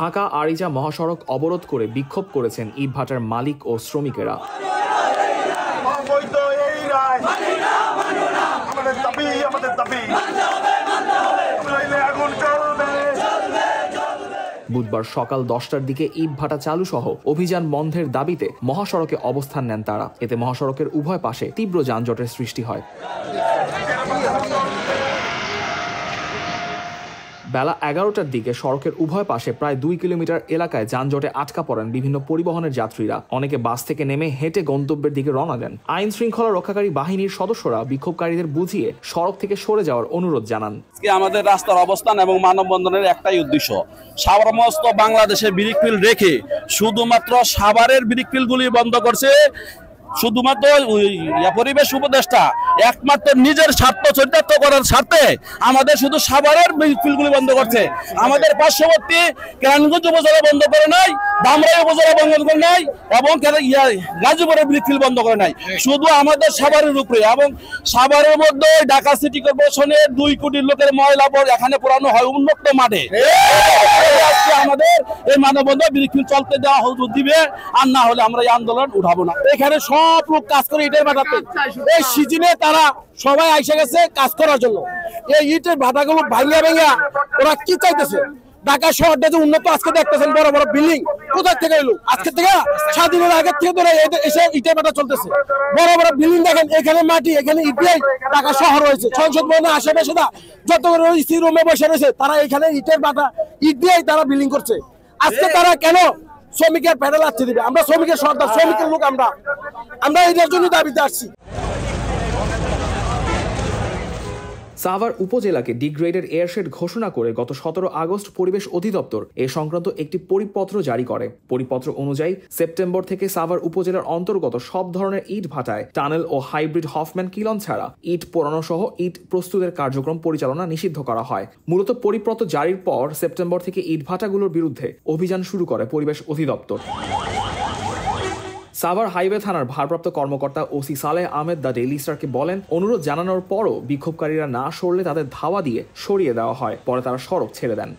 ঢাকা আরিচা মহাসড়ক অবরোধ করে বিক্ষোভ করেছেন ইটভাটার মালিক ও শ্রমিকেরা। বুধবার সকাল 10টার দিকে ইটভাটা চালু সহ অভিযান বন্ধের দাবিতে মহাসড়কে অবস্থান নেন তারা। এতে মহাসড়কের উভয় পাশে তীব্র যানজটের সৃষ্টি হয়। বেলা 11টার দিকে সড়কের উভয় পাশে প্রায় 2 কিলোমিটার এলাকায় যানজটে আটকা পড়েন বিভিন্ন পরিবহনের যাত্রীরা। অনেকে বাস থেকে নেমে হেঁটে গন্তব্যের দিকে রওনা দেন। আইন শৃঙ্খলা রক্ষাকারী বাহিনীর সদস্যরা বিক্ষোভকারীদের বুঝিয়ে সড়ক থেকে সরে যাওয়ার অনুরোধ জানান। আমাদের রাস্তার অবস্থান এবং মানববন্ধনের একটাই উদ্দেশ্য, সমস্ত বাংলাদেশে ব্রিক ফিল্ড রেখে শুধুমাত্র সাভারের ব্রিক ফিল্ডগুলি বন্ধ করছে। শুধুমাত্র পরিবেশ উপদেষ্টা একমাত্র নিজের স্বার্থ চরিতার্থ করার স্বার্থে আমাদের শুধু সাভারের ফিল্ডগুলি বন্ধ করছে। আমাদের পার্শ্ববর্তী কেরানীগঞ্জ উপজেলা বন্ধ করে নাই, ধামরাই উপজেলা বন্ধ করে নাই এবং গাজীপুরের ব্রিক ফিল্ড বন্ধ করে নাই, শুধু আমাদের সাভারের উপরে। এবং সাভারের মধ্যে ঢাকা সিটি কর্পোরেশনের 2 কোটি লোকের ময়লা এখানে পুরানো হয় উন্মুক্ত মাঠে। আমাদের এই মানববন্ধন ব্রিক ফিল্ড চলতে দেওয়া দিবে, আর না হলে আমরা এই আন্দোলন উঠাবো না। এখানে সব লোক কাজ করে ইটের ভাটাতে, এই সিজনে তারা সবাই আইসা গেছে কাজ করার জন্য। এই ইটের ভাটাগুলো ভাঙিয়া ভাঙিয়া ওরা কি চাইতেছে? ঢাকা শহরটা যে উন্নত আজকে দেখতেছেন, বড় বড় বিল্ডিং কোথায় থেকে এলো? আজকে থেকে স্বাধীনের আগে থেকে ধরে এসে ইটের ভাটা চলতেছে। বড় বড় বিল্ডিং দেখেন, এখানে মাটি, এখানে ইট দিয়ে ঢাকা শহর রয়েছে। সংসদ ভবনের আশেপাশে যত ইসি রুমে বসে রয়েছে তারা এখানে ইটের ভাটা ইট দিয়েই তারা বিল্ডিং করছে। আজকে তারা কেন শ্রমিকের প্যাডেল আসছে দিবে? আমরা শ্রমিকের সর্দার, শ্রমিকের লোক, আমরা এটার জন্য দাবিতে আসছি। সাভার উপজেলাকে ডিগ্রেডেড এয়ারশেড ঘোষণা করে গত 17 আগস্ট পরিবেশ অধিদপ্তর এ সংক্রান্ত একটি পরিপত্র জারি করে। পরিপত্র অনুযায়ী সেপ্টেম্বর থেকে সাভার উপজেলার অন্তর্গত সব ধরনের ইট ভাটায় টানেল ও হাইব্রিড হফম্যান কিলন ছাড়া ইট পোড়ানো সহ ইট প্রস্তুতের কার্যক্রম পরিচালনা নিষিদ্ধ করা হয়। মূলত পরিপত্র জারির পর সেপ্টেম্বর থেকে ইট ভাটাগুলোর বিরুদ্ধে অভিযান শুরু করে পরিবেশ অধিদপ্তর। সাভার হাইওয়ে থানার ভারপ্রাপ্ত কর্মকর্তা OC Saleh Ahmed the Daily স্টারকে বলেন, অনুরোধ জানানোর পরও বিক্ষোভকারীরা না সরলে তাদের ধাওয়া দিয়ে সরিয়ে দেওয়া হয়। পরে তারা সড়ক ছেড়ে দেন।